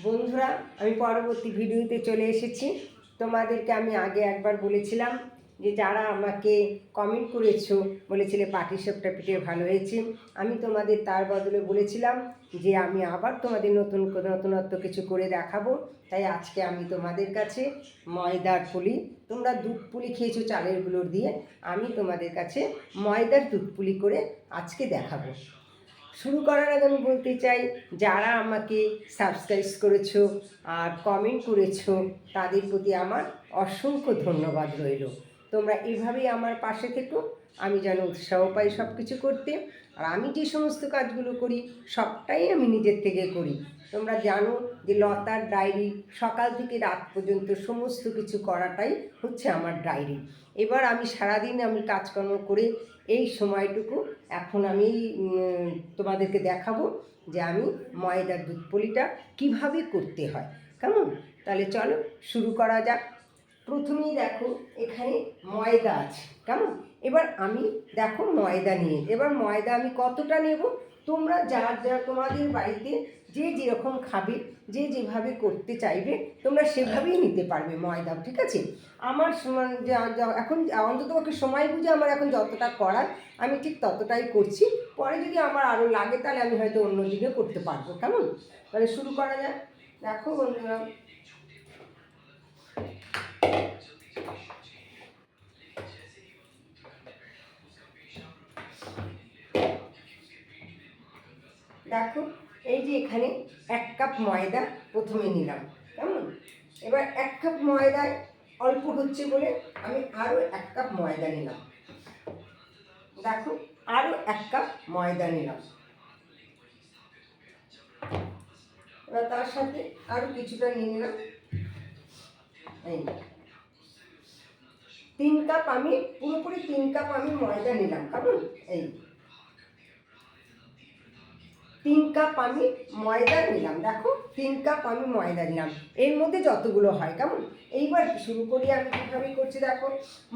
বন্ধুরা, আমি পরবর্তী ভিডিওতে চলে এসেছি। তোমাদেরকে আমি আগে একবার বলেছিলাম যে যারা আমাকে কমেন্ট করেছো, বলেছিলে পাটিসাপটা পিঠে ভালো হয়েছে, আমি তোমাদের তার বদলে বলেছিলাম যে আমি আবার তোমাদের নতুনত্ব কিছু করে দেখাবো। তাই আজকে আমি তোমাদের কাছে ময়দার পুলি, তোমরা দুধ পুলি খেয়েছো চালের গুঁড়োর দিয়ে, আমি তোমাদের কাছে ময়দার দুধ পুলি করে আজকে দেখাবো। শুরু করার আগে আমি বলতে চাই, যারা আমাকে সাবস্ক্রাইব করেছো আর কমেন্ট করেছো তাদের প্রতি আমার অসংখ্য ধন্যবাদ রইল। তোমরা এভাবেই আমার পাশে থেকো, আমি যেন উৎসাহ পাই সব কিছু করতে। আর আমি যে সমস্ত কাজগুলো করি সবটাই আমি নিজের থেকে করি। তোমরা জানো যে লতার ডায়েরি, সকাল থেকে রাত পর্যন্ত সমস্ত কিছু করাটাই হচ্ছে আমার ডায়েরি। এবার আমি সারাদিন কাজকর্ম করে এই সময়টুকু এখন আমি তোমাদেরকে দেখাবো যে আমি ময়দার দুধ পুলিটা কীভাবে করতে হয়। কেমন? তাহলে চলো শুরু করা যাক। প্রথমেই দেখো এখানে ময়দা আছে, কেমন? এবার আমি দেখো ময়দা নিয়ে, এবার ময়দা আমি কতটা নেব, তোমরা যা তোমাদের বাড়িতে যে যেরকম খাবে, যে যেভাবে করতে চাইবে তোমরা সেভাবেই নিতে পারবে ময়দা, ঠিক আছে? আমার এখন অন্ততপক্ষে সময় বুঝে আমার এখন যতটা করার আমি ঠিক ততটাই করছি। পরে যদি আমার আরও লাগে তাহলে আমি হয়তো অন্য দিকে করতে পারবো। কেমন? তাহলে শুরু করা যাক। দেখো বন্ধুরা, দেখো এই যে এখানে 1 কাপ ময়দা প্রথমে নিলাম, কেমন? এবার 1 কাপ ময়দায় অল্প হচ্ছে বলে আমি আরও 1 কাপ ময়দা নিলাম। দেখো আরও 1 কাপ ময়দা নিলাম। এবার তার সাথে আরও কিছুটা নিয়ে নিলাম। এই 3 কাপ আমি পুরোপুরি 3 কাপ আমি ময়দা নিলাম, কেমন? এই 3 কাপ আমি ময়দা নিলাম। দেখো 3 কাপ আমি ময়দা নিলাম, এর মধ্যে যতগুলো হয়, কেমন? এইবার শুরু করি আমি কীভাবে করছি। দেখো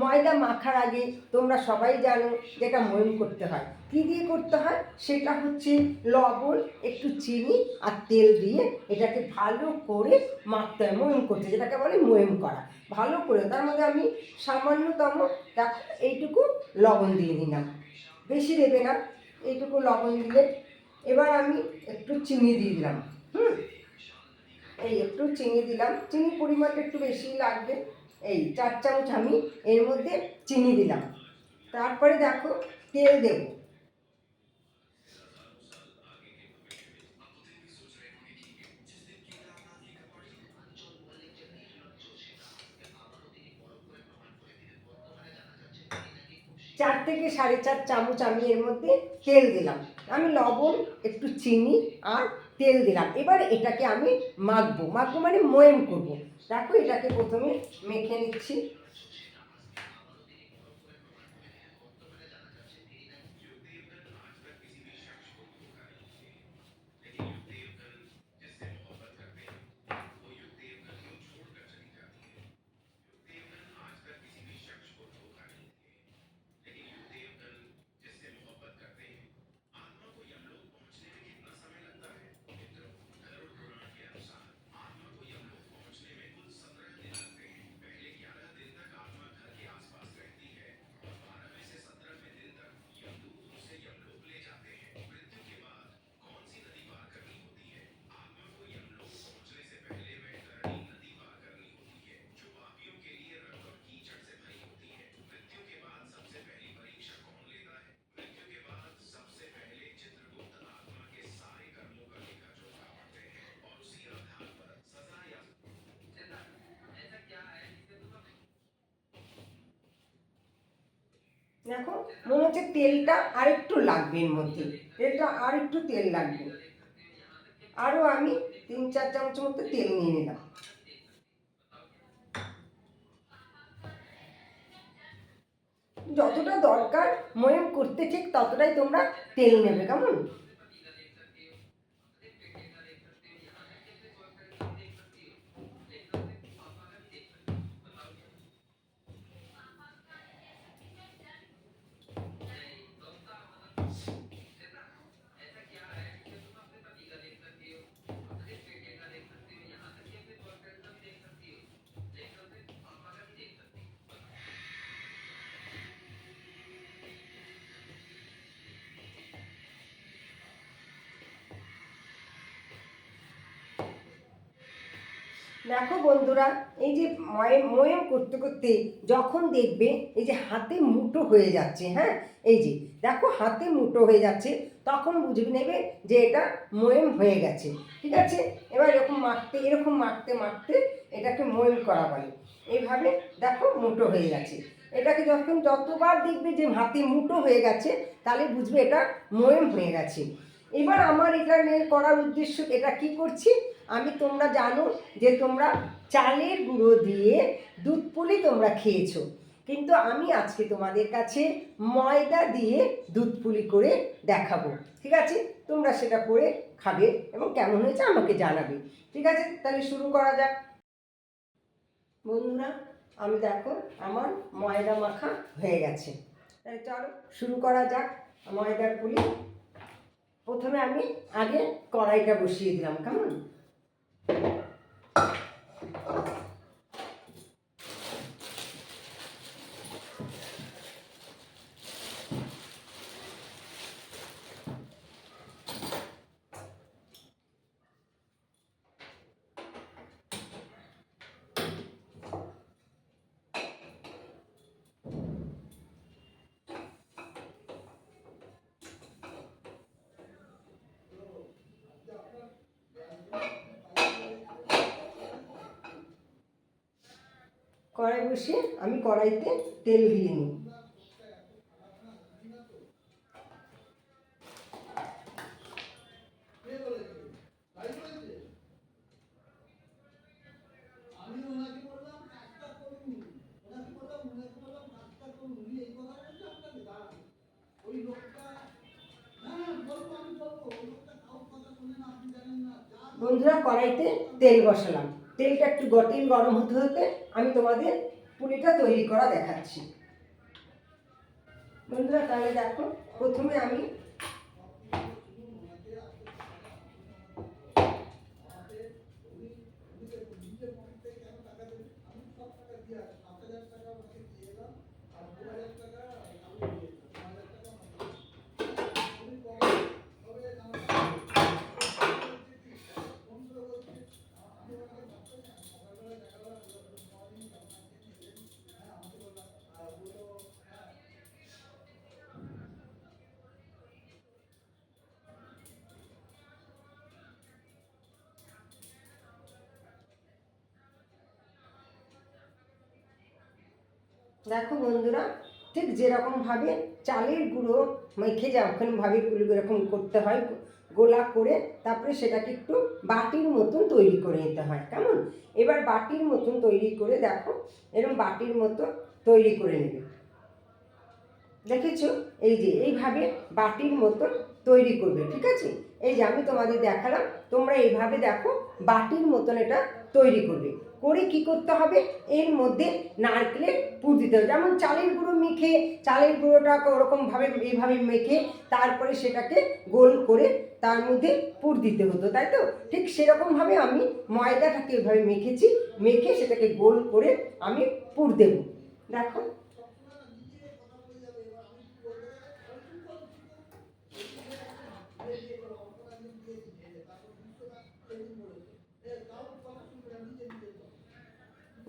ময়দা মাখার আগে তোমরা সবাই জানো যেটা ময়ম করতে হয়। কী দিয়ে করতে হয়? সেটা হচ্ছে লবণ, একটু চিনি আর তেল দিয়ে এটাকে ভালো করে মাখতে হয়, ময়ম করতে, যেটাকে বলে ময়ম করা। ভালো করে তার মধ্যে আমি সামান্যতম দেখো এইটুকু লবণ দিয়ে দিলাম, বেশি দেবে না, এইটুকু লবণ দিলে। এবার আমি একটু চিনি দিয়ে দিলাম। এই একটু চিনি দিলাম, চিনি পরিমাণটা একটু বেশি লাগবে। এই 4 চামচ আমি এর মধ্যে চিনি দিলাম। তারপরে দেখো তেল দেব। 4 থেকে 4.5 চামচ আমি এর মধ্যে তেল দিলাম। আমি লবণ, একটু চিনি আর তেল দিলাম। এবার এটাকে আমি মাখবো মানে ময়ম করব। দেখো এটাকে প্রথমে মেখে নিচ্ছি। দেখো মনে হচ্ছে তেলটা আরেকটু লাগবে, এর মধ্যে তেলটা আরেকটু তেল লাগবে। আরও আমি 3-4 চামচ মতো তেল নিয়ে নিলাম। যতটা দরকার ময়ম করতে ঠিক ততটাই তোমরা তেল নেবে, কেমন? দেখো বন্ধুরা, এই যে ময়াম করতে করতে যখন দেখবে এই যে হাতে মুঠো হয়ে যাচ্ছে, হ্যাঁ এই যে দেখো হাতে মুঠো হয়ে যাচ্ছে, তখন বুঝবে নেবে যে এটা ময়াম হয়ে গেছে। ঠিক আছে, এবার এরকম মাখতে মাখতে এটাকে ময়াম করা বলে। এইভাবে দেখো মুঠো হয়ে গেছে। এটাকে যতবার দেখবে যে হাতে মুঠো হয়ে গেছে, তাহলে বুঝবে এটা ময়াম হয়ে গেছে। এবার আমার এটা নিয়ে করার উদ্দেশ্য, এটা কি করছি আমি, তোমরা জানো যে তোমরা চালের গুঁড়ো দিয়ে দুধ পুলি তোমরা খেয়েছো, কিন্তু আমি আজকে তোমাদের কাছে ময়দা দিয়ে দুধ পুলি করে দেখাবো। ঠিক আছে, তোমরা সেটা করে খাবে এবং কেমন হয়েছে আমাকে জানাবে। ঠিক আছে, তাহলে শুরু করা যাক। বন্ধুরা, আমি দেখো আমার ময়দা মাখা হয়ে গেছে, তাহলে চলো শুরু করা যাক ময়দার পুলি। প্রথমে আমি আগে কড়াইটা বসিয়ে দিলাম, কেমন। কড়াই বসিয়ে আমি কড়াইতে তেল দিয়ে নিই। বন্ধুরা, কড়াইতে তেল বসালাম, তেলটা একটু তেল গরম হতে হতে আমি তোমাদের পুলিটা তৈরি করা দেখাচ্ছি। বন্ধুরা, তাহলে দেখো প্রথমে আমি দেখো বন্ধুরা, ঠিক যেরকমভাবে চালের গুঁড়ো মেখে যখনভাবে এরকম করতে হয়, গোলা করে তারপরে সেটাকে একটু বাটির মতন তৈরি করে নিতে হয়, কেমন। এবার বাটির মতন তৈরি করে দেখো, এরকম বাটির মতো তৈরি করে নেবে। দেখেছো, এই যে এইভাবে বাটির মতন তৈরি করবে। ঠিক আছে, এই যে আমি তোমাদের দেখালাম, তোমরা এইভাবে দেখো বাটির মতন এটা তৈরি করবে। করে কি করতে হবে, এর মধ্যে নারকেলের পুর দিতে হবে। যেমন চালের গুঁড়ো মেখে, চালের গুঁড়োটাকে ওরকমভাবে এইভাবে মেখে তারপরে সেটাকে গোল করে তার মধ্যে পুর দিতে হতো, তাই তো। ঠিক সেরকমভাবে আমি ময়দাটাকে এভাবে মেখেছি, মেখে সেটাকে গোল করে আমি পুর দেব। দেখো,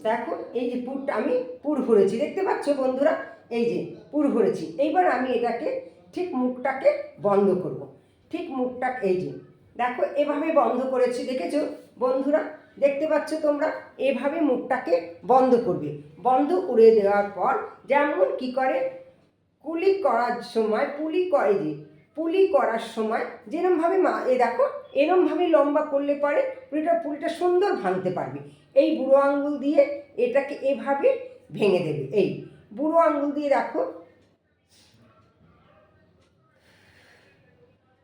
দেখো এই যে পুরটা আমি পুর ভরেছি, দেখতে পাচ্ছ বন্ধুরা, এই যে পুর ভরেছি। এইবার আমি এটাকে ঠিক মুখটাকে বন্ধ করব। ঠিক মুখটা এই যে দেখো এভাবে বন্ধ করেছি, দেখেছো বন্ধুরা, দেখতে পাচ্ছ তোমরা, এভাবে মুখটাকে বন্ধ করবে। বন্ধ করে দেওয়ার পর যেমন কি করে পুলি করার সময় পুলি করার সময় যেরমভাবে দেখো এরমভাবে লম্বা করলে পরে পুলিটা সুন্দর ভাঙতে পারবে। এই বুড়ো আঙুল দিয়ে এটাকে এভাবে ভেঙে দেবে। এই বুড়ো আঙুল দিয়ে দেখো,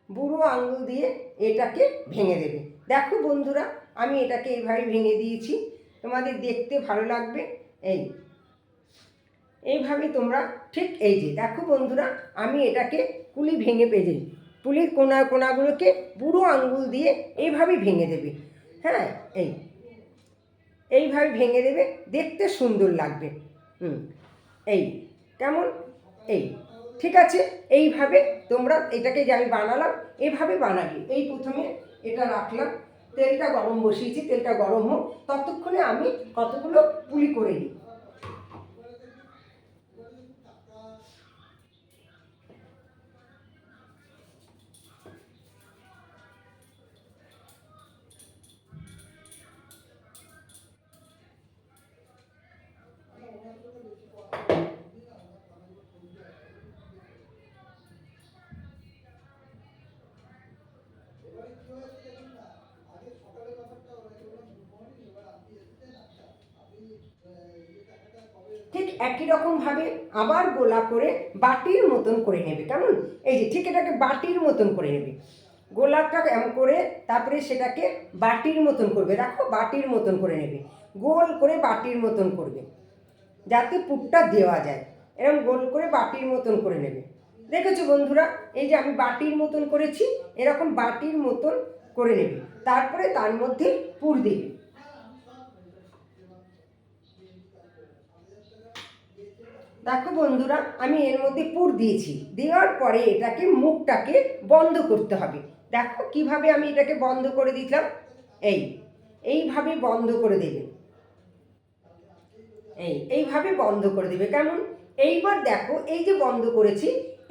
বুড়ো আঙুল দিয়ে এটাকে ভেঙে দেবে। দেখো বন্ধুরা, আমি এটাকে এইভাবে ভেঙে দিয়েছি, তোমাদের দেখতে ভালো লাগবে। এইভাবে তোমরা ঠিক এই যে দেখো বন্ধুরা, আমি এটাকে পুলি ভেঙে পেয়ে পুলির কোনাগুলোকে বুড়ো আঙ্গুল দিয়ে এইভাবে ভেঙে দেবে। হ্যাঁ, এইভাবে ভেঙে দেবে, দেখতে সুন্দর লাগবে। এই কেমন, এই ঠিক আছে। এইভাবে তোমরা এটাকে যে আমি বানালাম এভাবে বানাবি। এই প্রথমে এটা রাখলাম, তেলটা গরম বসিয়েছি, তেলটা গরম হোক, ততক্ষণে আমি কতগুলো পুলি করে নিই। ঠিক একই রকমভাবে আবার গোলা করে বাটির মতন করে নেবে, কেমন? এই যে ঠিক এটাকে বাটির মতন করে নেবে, গোলাটা এমন করে তারপরে সেটাকে বাটির মতন করবে, দেখো বাটির মতন করে নেবে, গোল করে বাটির মতন করবে যাতে পুরটা দেওয়া যায়, এরকম গোল করে বাটির মতন করে নেবে। দেখেছো বন্ধুরা, এই যে আমি বাটির মতন করেছি, এরকম বাটির মতন করে নেবে, তারপরে তার মধ্যে পুর দেবে। দেখো বন্ধুরা, আমি এর মধ্যে পুর দিয়েছি, দেওয়ার পরে এটাকে মুখটাকে বন্ধ করতে হবে। দেখো কিভাবে আমি এটাকে বন্ধ করে দিলাম, এইভাবে বন্ধ করে দেবে, এইভাবে বন্ধ করে দেবে, কেমন? এইবার দেখো এই যে বন্ধ করেছি,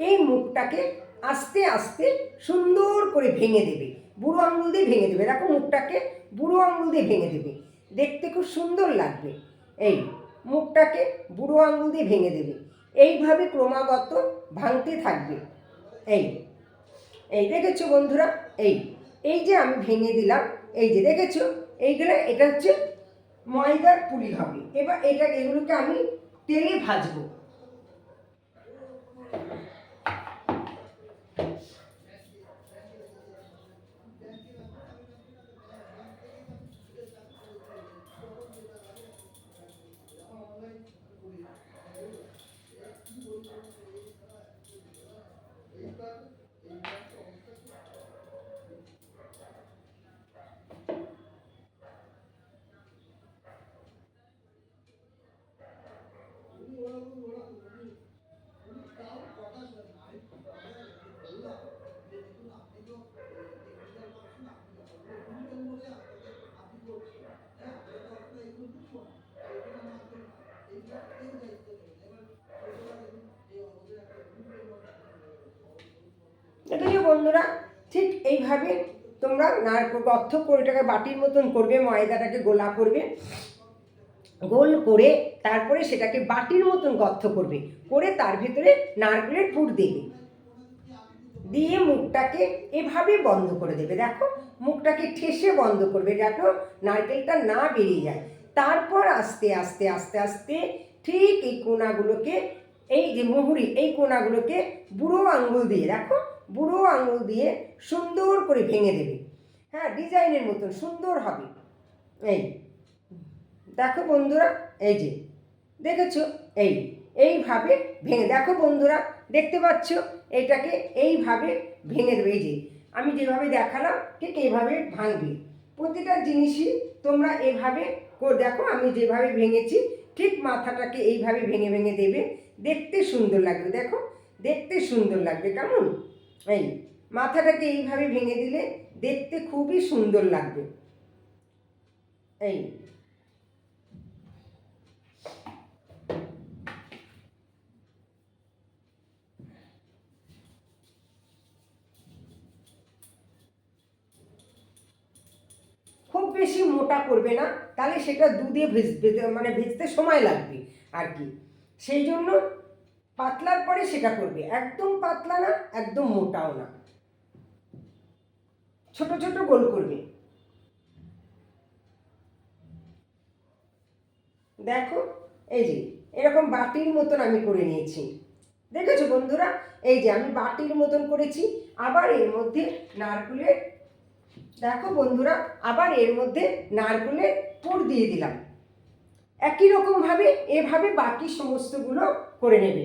এই মুখটাকে আস্তে আস্তে সুন্দর করে ভেঙে দেবে, বুড়ো আঙুল দিয়ে ভেঙে দেবে, দেখো মুখটাকে বুড়ো আঙুল দিয়ে ভেঙে দেবে, দেখতে খুব সুন্দর লাগবে। এই মুখটাকে বুড়ো আঙুল দিয়ে ভেঙে দেবে, এইভাবে ক্রমাগত ভাঙতে থাকবে। এই এই দেখেছো বন্ধুরা, এই এই যে আমি ভেঙে দিলাম, এই যে দেখেছো, এইগুলো এটা হচ্ছে ময়দার পুলি হবে। এবার এগুলোকে আমি তেলে ভাজবো। দেখেছো বন্ধুরা, ঠিক এইভাবে তোমরা নারকেল গর্ত করে এটাকে বাটির মতন করবে, ময়দাটাকে গোলা করবে, গোল করে তারপরে সেটাকে বাটির মতন গর্ত করবে, করে তার ভেতরে নারকেলের পুর দেবে, দিয়ে মুখটাকে এভাবে বন্ধ করে দেবে। দেখো মুখটাকে ঠেসে বন্ধ করবে যাতে নারকেলটা না বেরিয়ে যায়। তারপর আস্তে আস্তে আস্তে আস্তে ঠিক এই কোনাগুলোকে, এই যে মুহুরি, এই কোনাগুলোকে বুড়ো আঙুল দিয়ে, দেখো বুড়ো আঙুল দিয়ে সুন্দর করে ভেঙে দেবে। হ্যাঁ, ডিজাইনের মতন সুন্দর হবে। এই দেখো বন্ধুরা, এই যে দেখেছো, এইভাবে ভেঙে, দেখো বন্ধুরা দেখতে পাচ্ছ, এটাকে এইভাবে ভেঙে দেবে। এই যে আমি যেভাবে দেখালাম ঠিক এইভাবে ভাঙবে, প্রতিটা জিনিসই তোমরা এভাবে দেখো আমি যেভাবে ভেঙেছি, ঠিক মাথাটাকে এইভাবে ভেঙে ভেঙে দেবে, দেখতে সুন্দর লাগবে। দেখো দেখতে সুন্দর লাগবে, কেমন? এই মাথাটাকে এইভাবে ভেঙে দিলে দেখতে খুবই সুন্দর লাগবে। এই খুব বেশি মোটা করবে না, তাহলে সেটা দুধে ভেজতে সময় লাগবে আর কি, সেই জন্য পাতলার পরে সেটা করবে, একদম পাতলা না একদম মোটাও না, ছোট ছোট গোল করবে। দেখো এই যে এরকম বাটির মতন আমি করে নিয়েছি, দেখেছো বন্ধুরা, এই যে আমি বাটির মতন করেছি। আবার এর মধ্যে নারকেলের, দেখো বন্ধুরা, আবার এর মধ্যে নারকেলের পুর দিয়ে দিলাম। একই রকমভাবে এভাবে বাকি সমস্তগুলো করে নেবে।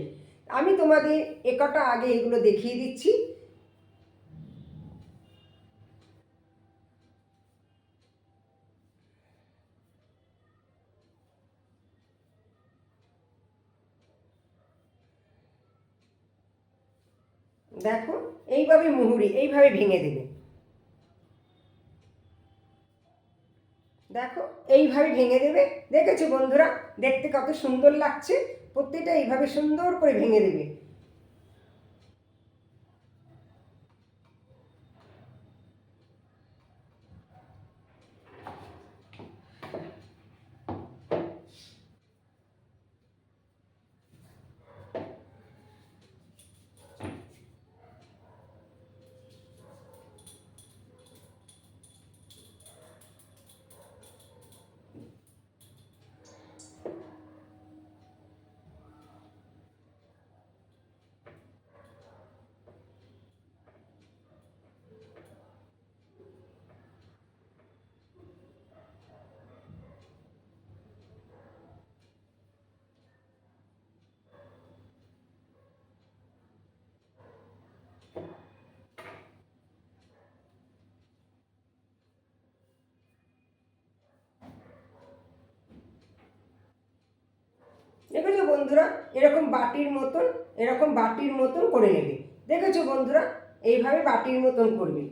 আমি তোমাদের একটা আগে এগুলো দেখিয়ে দিচ্ছি। দেখো এইভাবে মুহুরি এইভাবে ভেঙে দেবে। দেখো এইভাবে ভেঙে দেবে। দেখেছো বন্ধুরা, দেখতে কত সুন্দর লাগছে। প্রত্যেকটা এইভাবে সুন্দর করে ভেঙে দেবে। দেখেছো বন্ধুরা, এরকম বাটির মতন করে নেবে। দেখেছো বন্ধুরা, এইভাবে বাটির মতন করবে।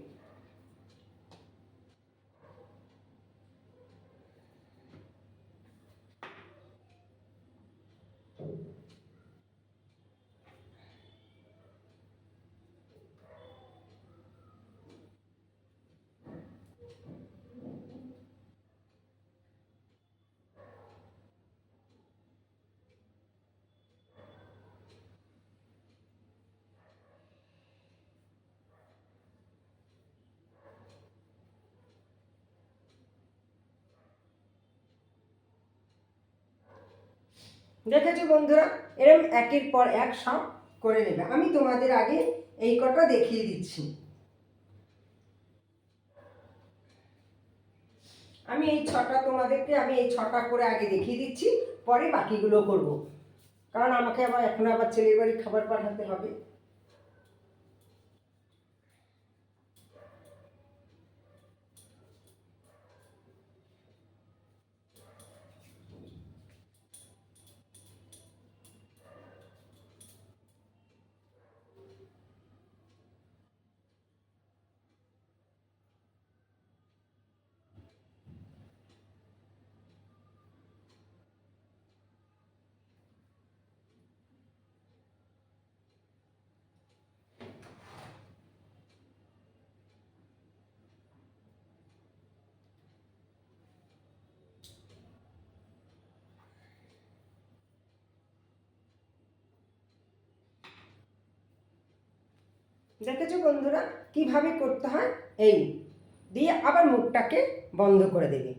দেখেছো বন্ধুরা, এরকম একের পর এক সব করে নেবে। আমি তোমাদের আগে এই কটা দেখিয়ে দিচ্ছি। আমি এই ছটা করে আগে দেখিয়ে দিচ্ছি, পরে বাকিগুলো করব, কারণ আমাকে এখন আবার ছেলের বাড়ি খাবার পাঠাতে হবে। দেখেছো বন্ধুরা কিভাবে করতে হয়? এই দিয়ে আবার মুখটাকে বন্ধ করে দেবে।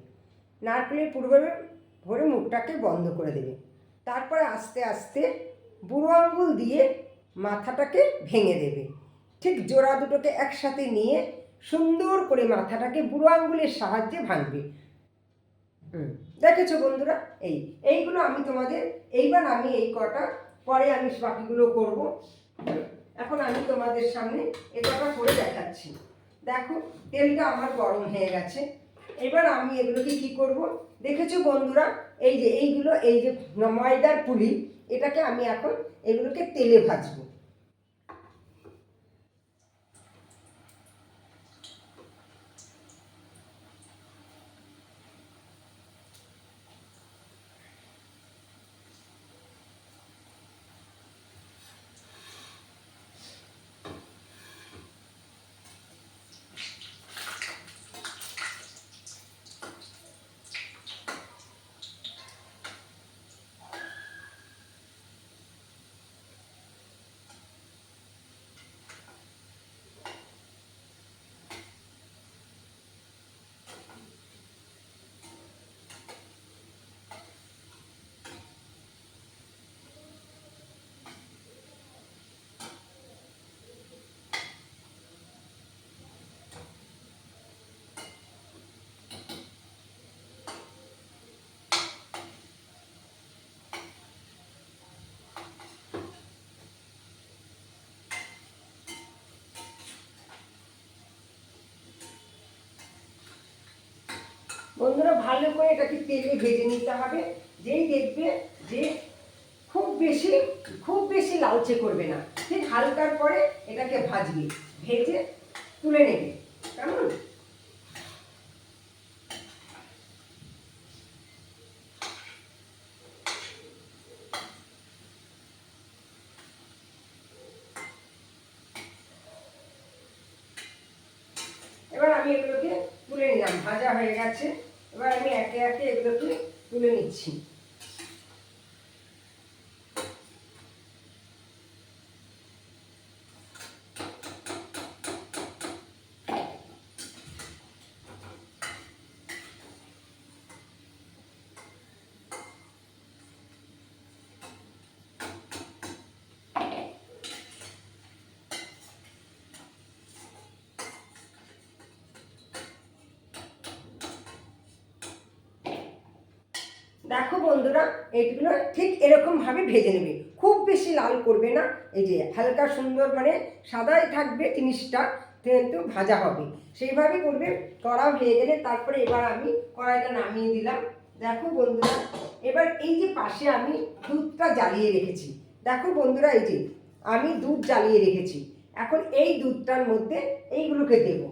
নারকেলের পুরোভাবে ভরে মুখটাকে বন্ধ করে দেবে। তারপরে আস্তে আস্তে বুড়ো আঙুল দিয়ে মাথাটাকে ভেঙে দেবে। ঠিক জোড়া দুটোকে একসাথে নিয়ে সুন্দর করে মাথাটাকে বুড়ো আঙুলের সাহায্যে ভাঙবে। দেখেছো বন্ধুরা, এইগুলো আমি তোমাদের আমি এই কটা, পরে আমি বাকিগুলো করব। এখন আমি তোমাদের সামনে এ কটা করে দেখাচ্ছি। দেখো তেলটা আমার গরম হয়ে গেছে। এবার আমি এগুলোকে কি করব? দেখেছো বন্ধুরা, এই যে ময়দার পুলি, এটাকে আমি এখন এগুলোকে তেলে ভাজবো। বন্ধুরা ভালো করে এটাকে তেলে ভেজে নিতে হবে। যেই দেখবে যে খুব বেশি লালচে করবে না, ঠিক হালকার পরে এটাকে ভাজবে, ভেজে তুলে নেবে। কেমন? এবার আমি এগুলোকে তুলে নিলাম, ভাজা হয়ে গেছে। এবার আমি একে একে এগুলোকে তুলে নিচ্ছি। দেখো বন্ধুরা, এইগুলো ঠিক এরকমভাবে ভেজে নেবে, খুব বেশি লাল করবে না। এই যে হালকা সুন্দর মানে সাদাই থাকবে জিনিসটা, কিন্তু ভাজা হবে সেইভাবে করবে। কড়া হয়ে গেলে তারপরে এবার আমি কড়াইটা নামিয়ে দিলাম। দেখো বন্ধুরা, এবার এই যে পাশে আমি দুধটা জ্বালিয়ে রেখেছি, দেখো বন্ধুরা এই যে আমি দুধ জ্বালিয়ে রেখেছি। এখন এই দুধটার মধ্যে এইগুলোকে দেবো।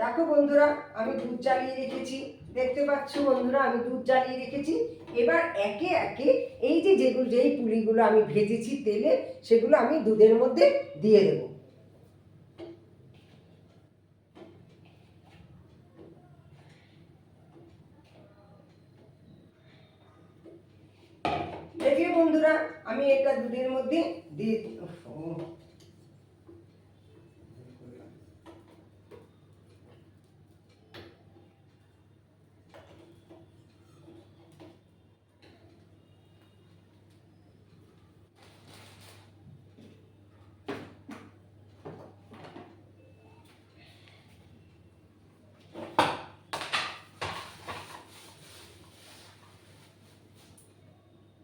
দেখো বন্ধুরা, আমি দুধ জ্বালিয়ে রেখেছি, দেখতে পাচ্ছ বন্ধুরা আমি দুধ জ্বালিয়ে রেখেছি। এবার একে একে এই যে যেই পুলিগুলো আমি ভেজেছি তেলে, সেগুলো আমি দুধের মধ্যে দিয়ে দেব। দেখলে বন্ধুরা, আমি এটা দুধের মধ্যে দিয়ে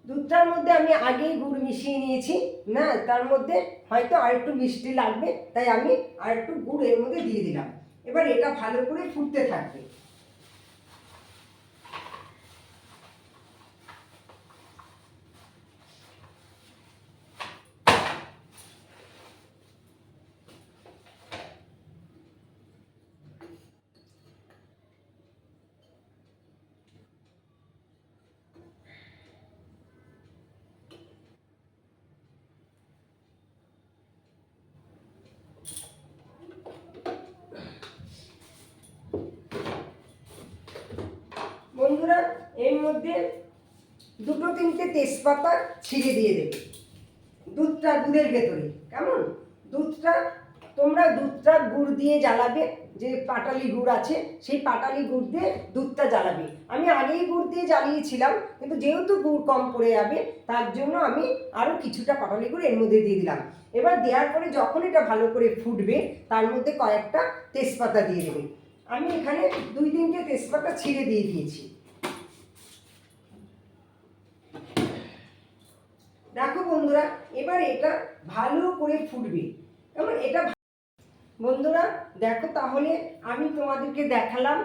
দুধটার মধ্যে আমি আগেই গুড় মিশিয়ে নিয়েছি না, তার মধ্যে হয়তো আর একটু মিষ্টি লাগবে, তাই আমি আর একটু গুড় এর মধ্যে দিয়ে দিলাম। এবার এটা ভালো করে ফুটতে থাকবে। বন্ধুরা, এর মধ্যে দুটো তিনটে তেজপাতা ছিঁড়ে দিয়ে দেবে দুধের ভেতরে। কেমন দুধটা গুড় দিয়ে জ্বালাবে, যে পাটালি গুড় আছে সেই পাটালি গুড় দিয়ে দুধটা জ্বালাবে। আমি আগেই গুড় দিয়ে জ্বালিয়েছিলাম, কিন্তু যেহেতু গুড় কম পড়ে যাবে তার জন্য আমি আরও কিছুটা পাটালি গুড় এর মধ্যে দিয়ে দিলাম। এবার দেওয়ার পরে যখন এটা ভালো করে ফুটবে, তার মধ্যে কয়েকটা তেজপাতা দিয়ে দেবে। আমি এখানে 2-3টে তেজপাতা ছিঁড়ে দিয়ে দিয়েছি। দেখো বন্ধুরা, এবার এটা ভালো করে ফুটবে। এবং এটা বন্ধুরা দেখো, তাহলে আমি তোমাদেরকে দেখালাম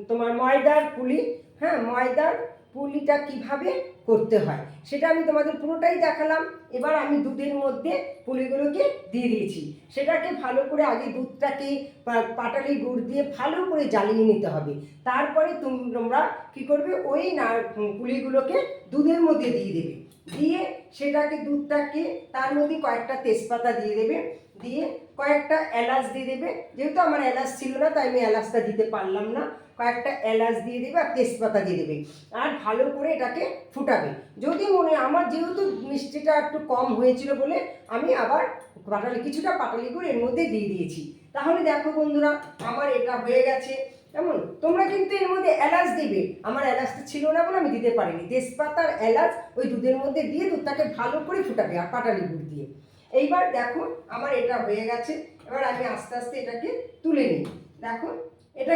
তোমার ময়দার পুলি। হ্যাঁ, ময়দার পুলিটা কিভাবে করতে হয় সেটা আমি তোমাদের পুরোটাই দেখালাম। এবার আমি দুধের মধ্যে পুলিগুলোকে দিয়ে দিয়েছি। সেটাকে ভালো করে আগে দুধটাকে পাটালি গুড় দিয়ে ভালো করে জ্বালিয়ে নিতে হবে। তারপরে তোমরা কি করবে, ওই পুলিগুলোকে দুধের মধ্যে দিয়ে দেবে। দিয়ে সেটাকে দুধটাকে তার মধ্যে কয়েকটা তেজপাতা দিয়ে দেবে, দিয়ে কয়েকটা এলাচ দিয়ে দেবে। যেহেতু আমার এলাচ ছিল না তাই আমি এলাচটা দিতে পারলাম না। কয়েকটা এলাচ দিয়ে দেবে আর তেজপাতা দিয়ে দেবে, আর ভালো করে এটাকে ফুটাবে। যদি আমার যেহেতু মিষ্টিটা একটু কম হয়েছিল বলে আমি আবার কিছুটা পাটালি গুড় এর মধ্যে দিয়ে দিয়েছি। তাহলে দেখো বন্ধুরা, আমার এটা হয়ে গেছে। কেমন, তোমরা কিন্তু এর মধ্যে এলাচ দেবে, আমার এলাচটা ছিল না বলে আমি দিতে পারিনি। তেজপাতা আর এলাচ ওই দুধের মধ্যে দিয়ে দুধটাকে ভালো করে ফুটাবে আর পাটালি গুড় দিয়ে। এইবার দেখো আমার এটা হয়ে গেছে। এবার আমি আস্তে আস্তে এটাকে তুলে নিই। দেখো, এটা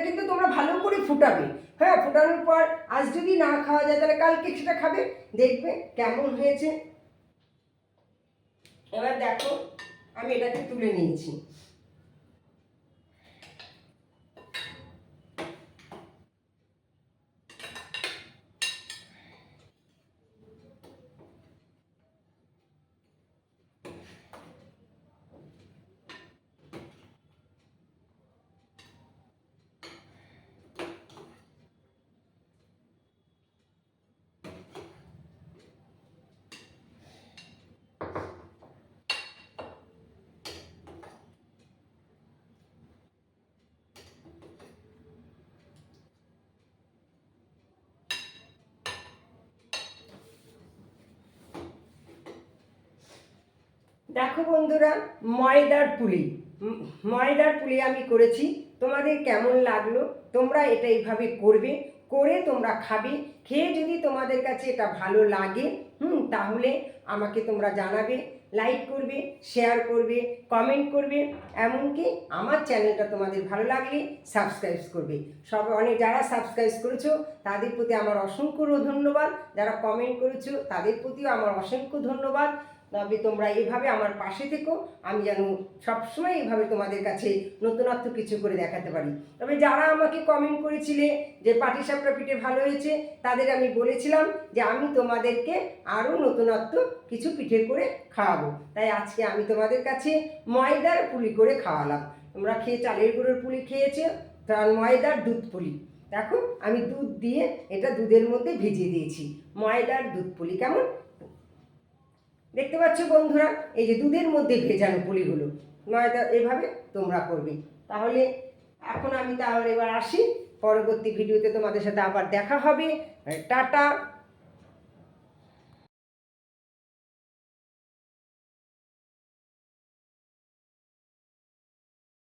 কিন্তু তোমরা ভালো করে ফুটাবে। হ্যাঁ, ফুটানোর পর আজ যদি না খাওয়া যায় তাহলে কালকে সেটা খাবে, দেখবে কেমন হয়েছে। এবার দেখো আমি এটাকে তুলে নিয়েছি। দেখো বন্ধুরা, ময়দার পুলি ময়দার পুলি আমি করেছি। তোমাদের কেমন লাগলো? তোমরা এটা এইভাবে করবে, করে তোমরা খাবে। খেয়ে যদি তোমাদের কাছে এটা ভালো লাগে তাহলে আমাকে তোমরা জানাবে, লাইক করবে, শেয়ার করবে, কমেন্ট করবে, এমনকি আমার চ্যানেলটা তোমাদের ভালো লাগলে সাবস্ক্রাইব করবে। অনেক যারা সাবস্ক্রাইব করেছো তাদের প্রতি আমার অসংখ্য ধন্যবাদ, যারা কমেন্ট করেছো তাদের প্রতিও আমার অসংখ্য ধন্যবাদ। তবে তোমরা এইভাবে আমার পাশে থেকো, আমি যেন সবসময় এইভাবে তোমাদের কাছে নতুনত্ব কিছু করে দেখাতে পারি। তবে যারা আমাকে কমেন্ট করেছিলে যে পাটিসাপটা পিঠে ভালো হয়েছে, তাদের আমি বলেছিলাম যে আমি তোমাদেরকে আরও নতুনত্ব কিছু পিঠে করে খাওয়াবো। তাই আজকে আমি তোমাদের কাছে ময়দার পুলি করে খাওয়ালাম। তোমরা খেয়ে চালের গুঁড়োর পুলি খেয়েছো, তার ময়দার দুধ পুলি। দেখো আমি দুধ দিয়ে এটা দুধের মধ্যে ভিজিয়ে দিয়েছি, ময়দার দুধ পুলি। কেমন দেখতে পাচ্ছ বন্ধুরা? এই যে দুধের মধ্যে ভেজানো পুলিগুলো ময়দা, এভাবে তোমরা করবে। তাহলে এখন আমি এবার আসি, পরবর্তী ভিডিওতে তোমাদের সাথে আবার দেখা হবে। টাটা।